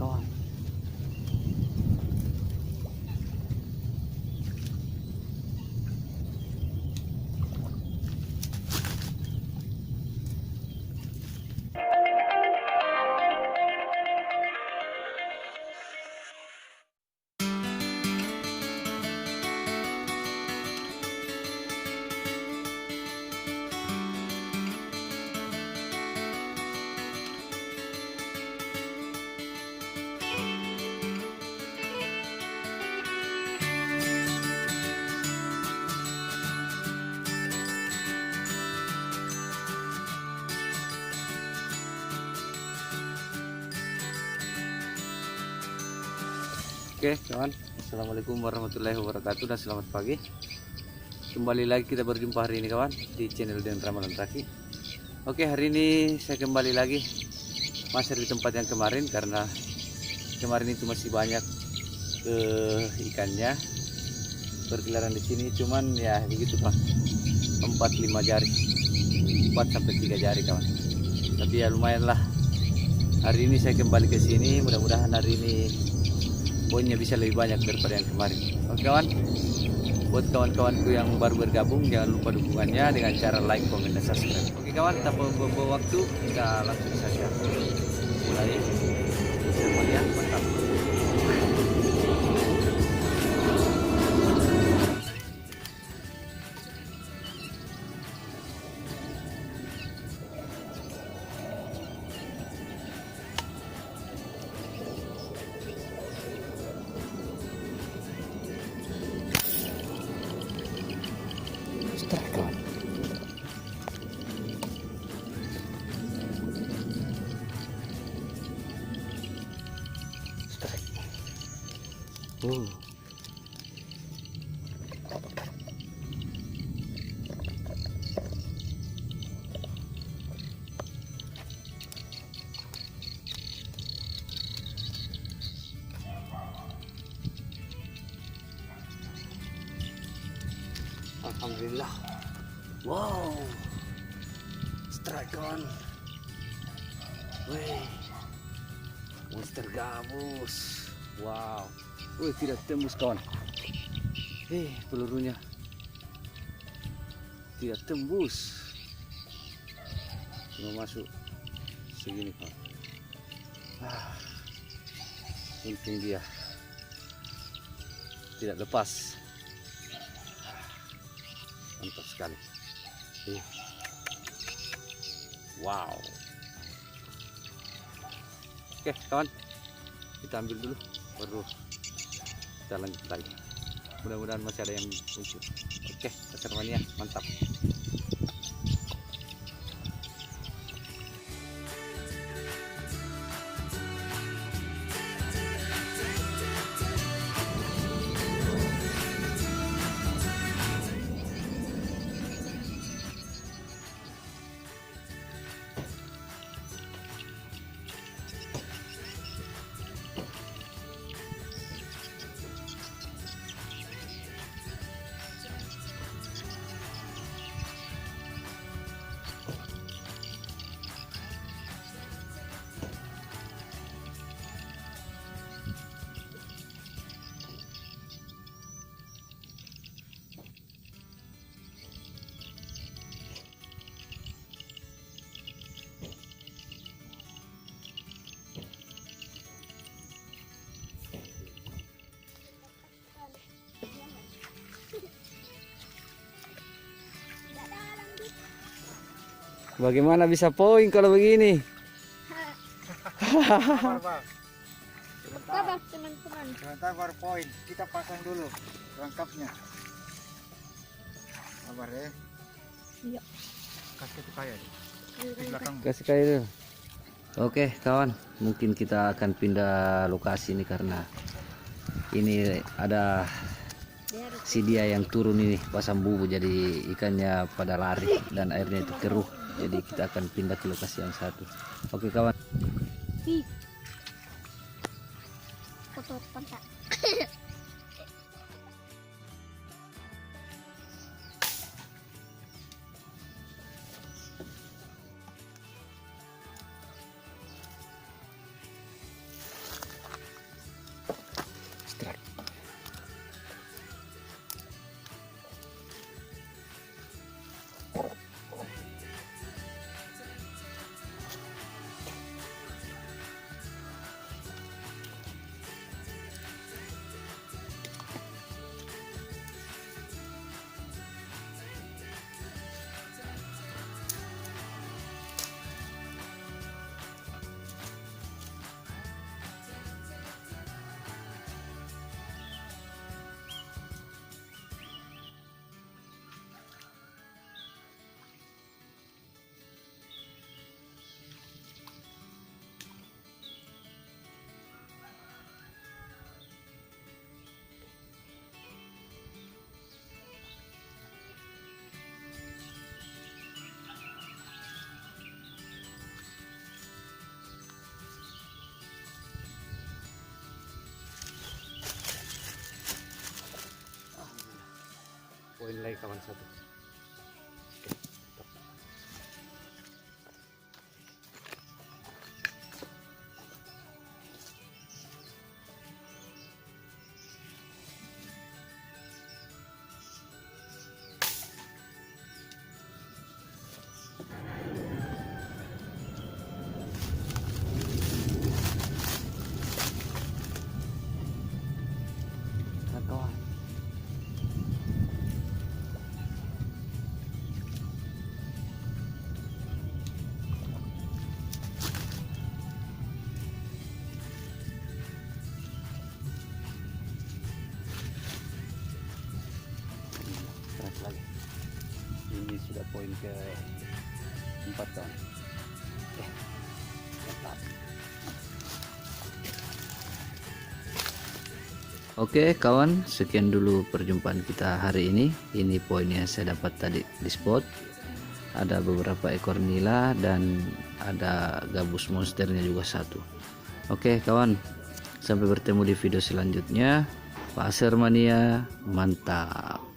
kawan. Oke kawan, assalamualaikum warahmatullahi wabarakatuh dan selamat pagi. Kembali lagi kita berjumpa hari ini kawan di channel Den Ramalan Raki. Oke, hari ini saya kembali lagi masih di tempat yang kemarin karena kemarin itu masih banyak ikannya berkeliaran di sini. Cuman ya begitu pak, 4-5 jari, 4-3 jari kawan. Tapi ya lumayan lah. Hari ini saya kembali ke sini, mudah-mudahan hari ini poinnya bisa lebih banyak daripada yang kemarin. Oke kawan, buat kawan-kawanku yang baru bergabung jangan lupa dukungannya dengan cara like, komen, dan subscribe. Oke kawan, tanpa membuang waktu kita langsung saja mulai semuanya. Mantap. Strike kawan. Strike. Alhamdulillah. Wow, strike kawan. Wih, monster gabus. Wow, wih tidak tembus kawan. Pelurunya tidak tembus, cuma masuk segini kawan. Untung dia tidak lepas. Mantap sekali. Wow. Oke kawan, kita ambil dulu baru kita lanjut lagi. Mudah-mudahan masih ada yang muncul. Oke, pasar mania mantap. Bagaimana bisa poin kalau begini? Sabar teman-teman. Sebentar baru poin. Kita pasang dulu rangkapnya. Sabar ya. Iya. Kasih itu kayak di belakang. Kasih kayak itu. Oke kawan, mungkin kita akan pindah lokasi ini karena ini ada si dia yang turun ini pasang bubu, jadi ikannya pada lari dan airnya itu keruh. Jadi kita akan pindah ke lokasi yang satu. Oke kawan. Foto pantat. poin lagi kawan satu. Oke, top. Nah, kawan. Keras lagi. Ini sudah poin ke 4 kawan. Oke, mantap. Oke kawan, sekian dulu perjumpaan kita hari ini. Ini poinnya saya dapat tadi di spot. Ada beberapa ekor nila dan ada gabus monsternya juga satu. Oke kawan, sampai bertemu di video selanjutnya. Pasir mania, mantap.